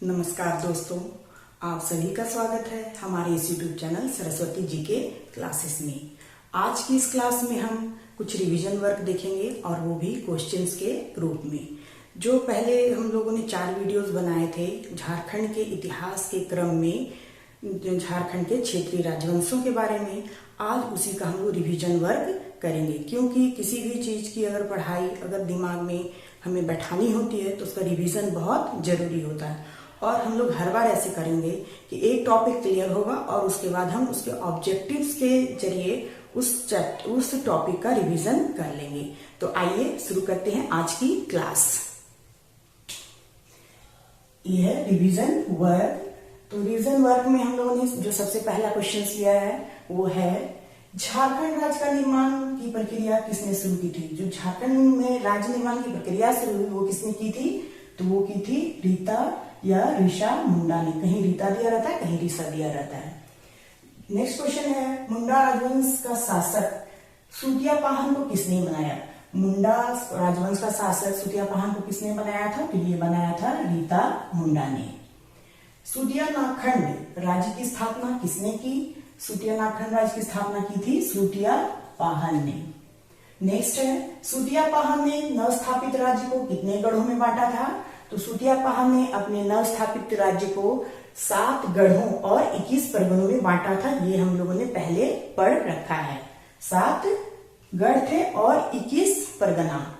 नमस्कार दोस्तों, आप सभी का स्वागत है हमारे इस यूट्यूब चैनल सरस्वती जी के क्लासेस में। आज की इस क्लास में हम कुछ रिवीजन वर्क देखेंगे और वो भी क्वेश्चंस के रूप में। जो पहले हम लोगों ने 4 वीडियोस बनाए थे झारखंड के इतिहास के क्रम में, झारखंड के क्षेत्रीय राजवंशों के बारे में, आज उसी का हम लोग रिवीजन वर्क करेंगे। क्योंकि किसी भी चीज की अगर पढ़ाई अगर दिमाग में हमें बैठानी होती है तो उसका रिवीजन बहुत जरूरी होता है। और हम लोग हर बार ऐसे करेंगे कि एक टॉपिक क्लियर होगा और उसके बाद हम उसके ऑब्जेक्टिव्स के जरिए उस टॉपिक का रिवीजन कर लेंगे। तो आइए शुरू करते हैं आज की क्लास। ये है रिवीजन वर्क। तो रिवीजन वर्क में हम लोगों ने जो सबसे पहला क्वेश्चन लिया है वो है झारखंड राज्य का निर्माण की प्रक्रिया किसने शुरू की थी। जो झारखंड में राज्य निर्माण की प्रक्रिया शुरू हुई वो किसने की थी, तो वो की थी रीता या ऋषा मुंडा ने। कहीं रीता दिया रहता है, कहीं ऋषा दिया रहता है। नेक्स्ट क्वेश्चन है मुंडा राजवंश का शासक सुतियापाहन को किसने बनाया। मुंडा राजवंश का शासक सुतियापाहन को किसने बनाया था, तो ये बनाया था रीता मुंडा ने। सुतिया नाखंड राज्य की स्थापना किसने की, सुतिया नाखंड राज्य की स्थापना की थी सुतियापाहन ने। नेक्स्ट है सुतियापाहन ने नवस्थापित राज्य को कितने गढ़ों में बांटा था, तो सुतियापाहन ने अपने नवस्थापित राज्य को 7 गढ़ों और 21 परगनों में बांटा था। ये हम लोगों ने पहले पढ़ रखा है। 7 गढ़ थे और 21 परगना।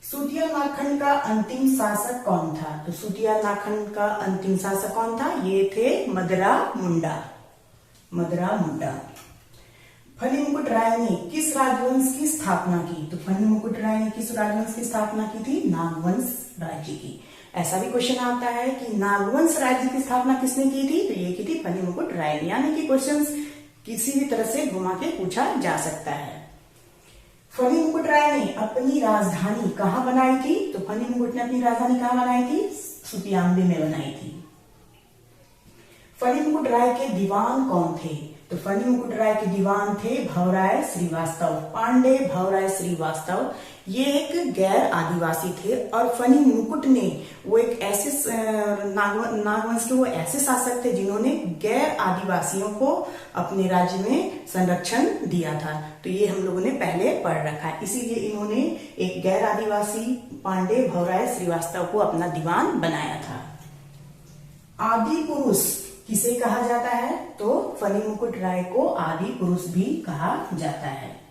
सुतिया नाखंड का अंतिम शासक कौन था, तो सुतिया नाखंड का अंतिम शासक कौन था, ये थे मदरा मुंडा। फनी मुकुट राय ने किस राजवंश की स्थापना की, तो फनी मुकुट राय ने किस राजवंश की स्थापना की थी, नागवंश राज्य की। ऐसा भी क्वेश्चन आता है कि नागवंश राज्य की स्थापना किसने की थी, तो ये की थी फनी मुकुट राय ने। यानी कि क्वेश्चन किसी भी तरह से घुमा के पूछा जा सकता है। फनी मुकुट राय ने अपनी राजधानी कहाँ बनाई थी, तो फनी मुकुट ने अपनी राजधानी कहाँ बनाई थी, सुतियाम्बे में बनाई थी। फनी मुकुट राय के दीवान कौन थे, तो फनी मुकुट राय के दीवान थे भवराय श्रीवास्तव, पांडे भवराय श्रीवास्तव। ये एक गैर आदिवासी थे और फनी मुकुट ने वो एक ऐसे नागवंश के वो ऐसे शासक थे जिन्होंने गैर आदिवासियों को अपने राज्य में संरक्षण दिया था। तो ये हम लोगों ने पहले पढ़ रखा है। इसीलिए इन्होंने एक गैर आदिवासी पांडे भवराय श्रीवास्तव को अपना दीवान बनाया था। आदि पुरुष किसे कहा जाता है, तो फनी मुकुट राय को आदि पुरुष भी कहा जाता है।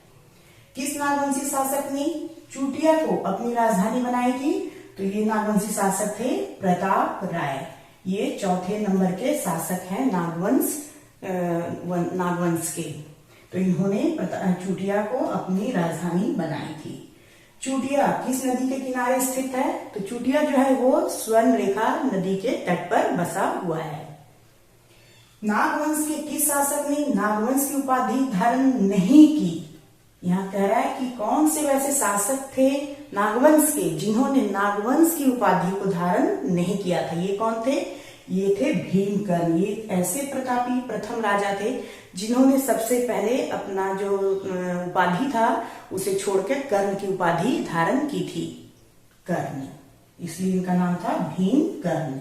किस नागवंशी शासक ने चूटिया को अपनी राजधानी बनाई थी, तो ये नागवंशी शासक थे प्रताप राय। ये चौथे नंबर के शासक हैं नागवंश के। तो इन्होंने चूटिया को अपनी राजधानी बनाई थी। चूटिया किस नदी के किनारे स्थित है, तो चूटिया जो है वो स्वर्ण रेखा नदी के तट पर बसा हुआ है। नागवंश के किस शासक ने नागवंश की उपाधि धारण नहीं की। यहाँ कह रहा है कि कौन से वैसे शासक थे नागवंश के जिन्होंने नागवंश की उपाधि को धारण नहीं किया था। ये कौन थे, ये थे भीमकर्ण। ये ऐसे प्रतापी प्रथम राजा थे जिन्होंने सबसे पहले अपना जो उपाधि था उसे छोड़कर कर्ण की उपाधि धारण की थी, कर्ण, इसलिए इनका नाम था भीमकर्ण।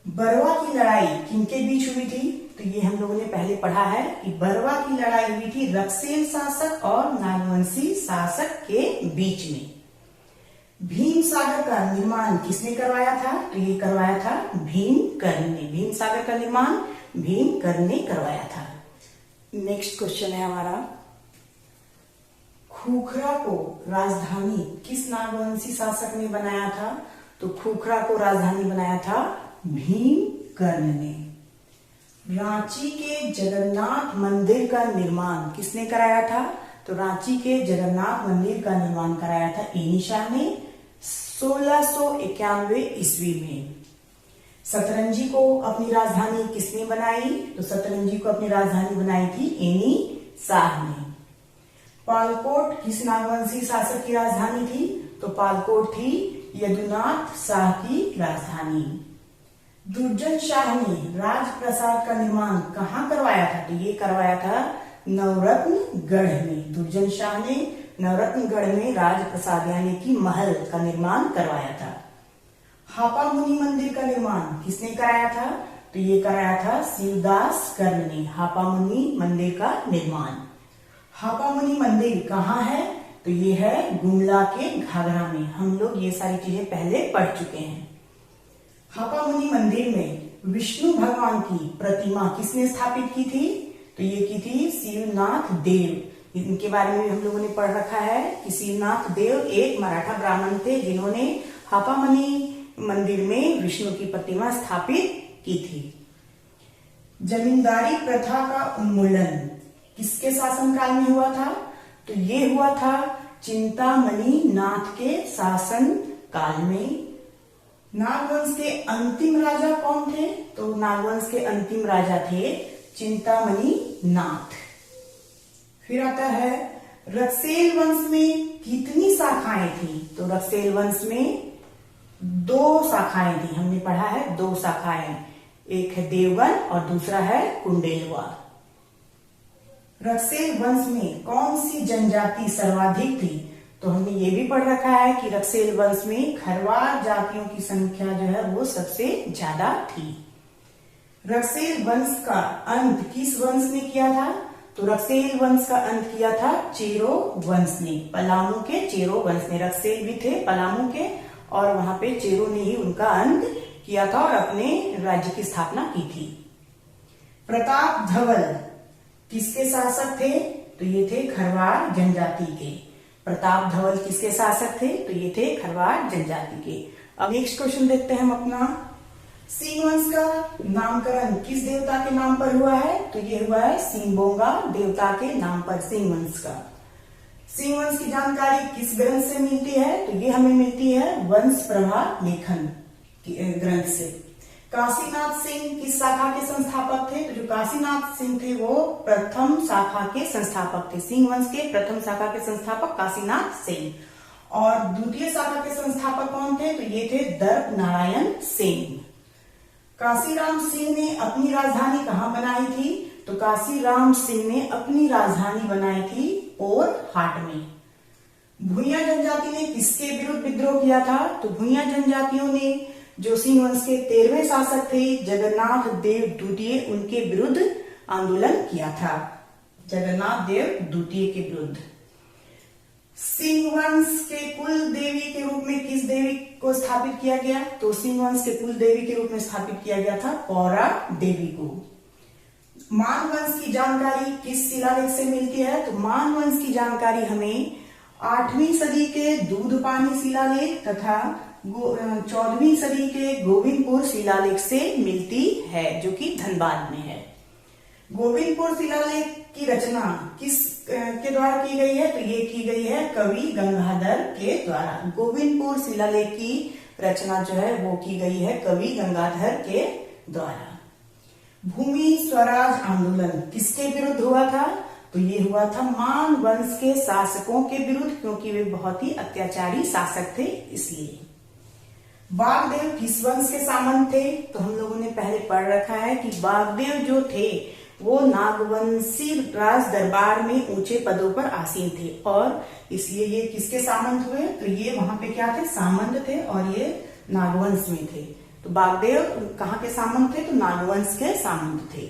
बरवा की लड़ाई किनके बीच हुई थी, तो ये हम लोगों ने पहले पढ़ा है कि बरवा की लड़ाई हुई थी रक्सेल शासक और नागवंशी शासक के बीच में। भीम सागर का निर्माण किसने करवाया था, तो ये करवाया था भीमकर्ण ने। भीम सागर का निर्माण भीमकर्ण ने करवाया था। नेक्स्ट क्वेश्चन है हमारा, खूखरा को राजधानी किस नागवंशी शासक ने बनाया था, तो खूखरा को राजधानी बनाया था भीमकर्ण ने। रांची के जगन्नाथ मंदिर का निर्माण किसने कराया था, तो रांची के जगन्नाथ मंदिर का निर्माण कराया था एनी शाह ने 1691 ईस्वी में। सतरंजी को अपनी राजधानी किसने बनाई, तो सतरंजी को अपनी राजधानी बनाई थी एनी शाह ने। पालकोट किस नागवंशी शासक की राजधानी थी, तो पालकोट थी यदुनाथ शाह की राजधानी। दुर्जन शाह ने राजप्रसाद का निर्माण कहाँ करवाया था, तो ये करवाया था नवरत्नगढ़ में। दुर्जन शाह ने नवरत्नगढ़ में राजप्रसाद यानी कि महल का निर्माण करवाया था। हापा मुनि मंदिर का निर्माण किसने कराया था? तो ये कराया था शिवदास कर्ण ने, हापा मुनि मंदिर का निर्माण। हापा मुनि मंदिर कहाँ है? तो ये है गुमला के घाघरा में। हम लोग ये सारी चीजें पहले पढ़ चुके हैं। हापा मुनि मंदिर में विष्णु भगवान की प्रतिमा किसने स्थापित की थी? तो ये की थी शिवनाथ देव। इनके बारे में हम लोगों ने पढ़ रखा है कि शिवनाथ देव एक मराठा ब्राह्मण थे जिन्होंने हापा मुनि मंदिर में विष्णु की प्रतिमा स्थापित की थी। जमींदारी प्रथा का उन्मूलन किसके शासनकाल में हुआ था? तो ये हुआ था चिंतामणि नाथ के शासन काल में। नागवंश के अंतिम राजा कौन थे? तो नागवंश के अंतिम राजा थे चिंतामणि नाथ। फिर आता है रक्सेल वंश में कितनी शाखाएं थी? तो रक्सेल वंश में 2 शाखाएं थी। हमने पढ़ा है 2 शाखाएं, एक है देवगन और दूसरा है कुंडेलवा। रक्सेल वंश में कौन सी जनजाति सर्वाधिक थी? तो हमने ये भी पढ़ रखा है कि रक्सेल वंश में खरवार जातियों की संख्या जो है वो सबसे ज्यादा थी। रक्सेल वंश का अंत किस वंश ने किया था? तो रक्सेल वंश का अंत किया था चेरो वंश ने, पलामू के चेरो वंश ने। रक्सेल भी थे पलामू के और वहां पे चेरो ने ही उनका अंत किया था और अपने राज्य की स्थापना की थी। प्रताप धवल किसके शासक थे? तो ये थे खरवार जनजाति के। प्रताप धवल किसके शासक थे? तो ये थे खरवार जनजाति के। अब नेक्स्ट क्वेश्चन देखते हैं हम अपना। सिंह वंश का नामकरण किस देवता के नाम पर हुआ है? तो ये हुआ है सिंहबोंगा देवता के नाम पर सिंह वंश का। सिंह वंश की जानकारी किस ग्रंथ से मिलती है? तो ये हमें मिलती है वंश प्रभा लेखन ग्रंथ से। काशीनाथ सिंह किस शाखा के संस्थापक थे? तो जो काशीनाथ सिंह थे वो प्रथम शाखा के संस्थापक थे। सिंह वंश के प्रथम शाखा के संस्थापक काशीनाथ सिंह। और द्वितीय शाखा के संस्थापक कौन थे? तो ये थे दर्प नारायण सिंह। काशीराम सिंह ने अपनी राजधानी कहाँ बनाई थी? तो काशीराम सिंह ने अपनी राजधानी बनाई थी पोरहाट में। भूइया जनजाति ने किसके विरुद्ध विद्रोह किया था? तो भूइया जनजातियों ने जो सिंह वंश के 13वें शासक थे जगन्नाथ देव द्वितीय, उनके विरुद्ध आंदोलन किया था। जगन्नाथ देव द्वितीय के विरुद्ध। सिंह वंश के कुल देवी के रूप में किस देवी को स्थापित किया गया? तो सिंह वंश के कुल देवी के रूप में स्थापित किया गया था पौरा देवी को। मान वंश की जानकारी किस शिलालेख से मिलती है? तो मान वंश की जानकारी हमें 8वीं सदी के दूधपानी शिलालेख तथा 14वीं सदी के गोविंदपुर शिलालेख से मिलती है, जो कि धनबाद में है। गोविंदपुर शिलालेख की रचना किस के द्वारा की गई है? तो ये की गई है कवि गंगाधर के द्वारा। गोविंदपुर शिलालेख की रचना जो है वो की गई है कवि गंगाधर के द्वारा। भूमि स्वराज आंदोलन किसके विरुद्ध हुआ था? तो ये हुआ था मान वंश के शासकों के विरुद्ध, क्योंकि वे बहुत ही अत्याचारी शासक थे इसलिए। बागदेव किस वंश के सामंत थे? तो हम लोगों ने पहले पढ़ रखा है कि बागदेव जो थे वो नागवंशी राज दरबार में ऊंचे पदों पर आसीन थे और इसलिए ये किसके सामंत हुए? तो ये वहां पे क्या थे? सामंत थे और ये नागवंश में थे। तो बागदेव कहाँ के सामंत थे? तो नागवंश के सामंत थे।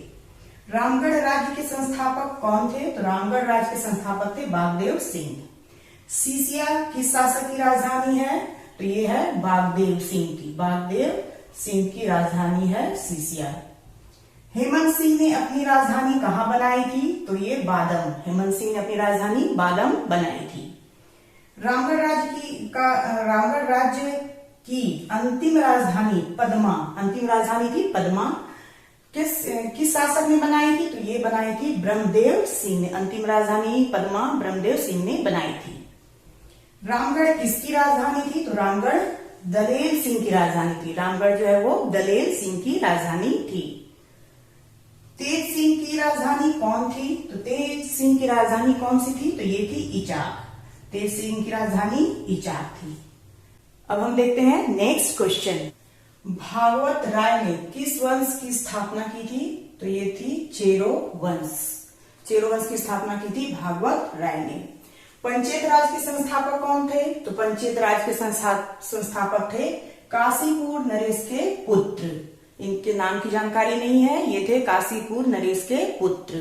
रामगढ़ राज्य के संस्थापक कौन थे? तो रामगढ़ राज्य के संस्थापक थे बागदेव सिंह। सीसिया किस शासक की राजधानी है? तो ये है बागदेव सिंह की। बागदेव सिंह की राजधानी है सीसिया। हेमंत सिंह ने अपनी राजधानी कहाँ बनाई थी? तो ये बादम। हेमंत सिंह ने अपनी राजधानी बादम बनाई थी। रामगढ़ राज्य की अंतिम राजधानी पद्मा, अंतिम राजधानी थी पद्मा, किस शासक ने बनाई थी? तो ये बनाई थी ब्रह्मदेव सिंह ने। अंतिम राजधानी पद्मा ब्रह्मदेव सिंह ने बनाई थी। रामगढ़ किसकी राजधानी थी? तो रामगढ़ दलेल सिंह की राजधानी थी। रामगढ़ जो है वो दलेल सिंह की राजधानी थी। तेज सिंह की राजधानी कौन थी? तो तेज सिंह की राजधानी कौन सी थी? तो ये थी इचाक। तेज सिंह की राजधानी इचाक थी। अब हम देखते हैं नेक्स्ट क्वेश्चन। भागवत राय ने किस वंश की स्थापना की थी? तो ये थी चेरो वंश। चेरो वंश की स्थापना की थी भागवत राय ने। पंचायत राज के संस्थापक कौन थे? तो पंचायत राज के संस्थापक थे काशीपुर नरेश के पुत्र। इनके नाम की जानकारी नहीं है, ये थे काशीपुर नरेश के पुत्र।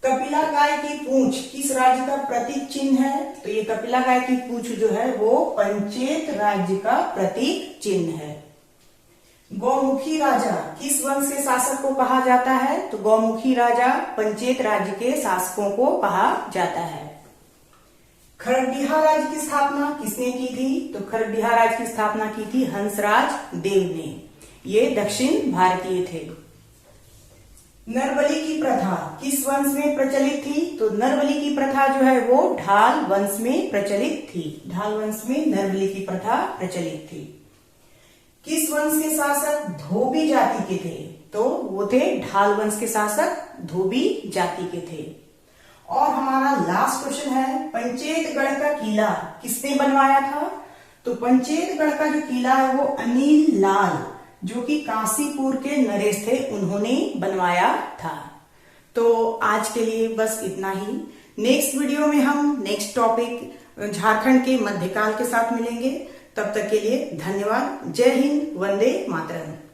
कपिला गाय की पूंछ किस राज्य का प्रतीक चिन्ह है? तो ये कपिला गाय की पूंछ जो है वो पंचेत राज्य का प्रतीक चिन्ह है। गौमुखी राजा किस वंश के शासक को कहा जाता है? तो गौमुखी राजा पंचेत राज्य के शासकों को कहा जाता है। खरडीहा राज्य की स्थापना किसने की थी? तो खरडीहा राज्य की स्थापना की थी हंसराज देव ने। ये दक्षिण भारतीय थे। नरबली की प्रथा किस वंश में प्रचलित थी? तो नरबली की प्रथा जो है वो ढाल वंश में प्रचलित थी। ढाल वंश में नरबली की प्रथा प्रचलित थी। किस वंश के शासक धोबी जाति के थे? तो वो थे ढाल वंश के शासक धोबी जाति के थे। और हमारा लास्ट क्वेश्चन है, पंचेतगढ़ का किला किसने बनवाया था? तो पंचेतगढ़ का जो किला है वो अनिल लाल, जो कि काशीपुर के नरेश थे, उन्होंने बनवाया था। तो आज के लिए बस इतना ही। नेक्स्ट वीडियो में हम नेक्स्ट टॉपिक झारखंड के मध्यकाल के साथ मिलेंगे। तब तक के लिए धन्यवाद। जय हिंद, वंदे मातरम।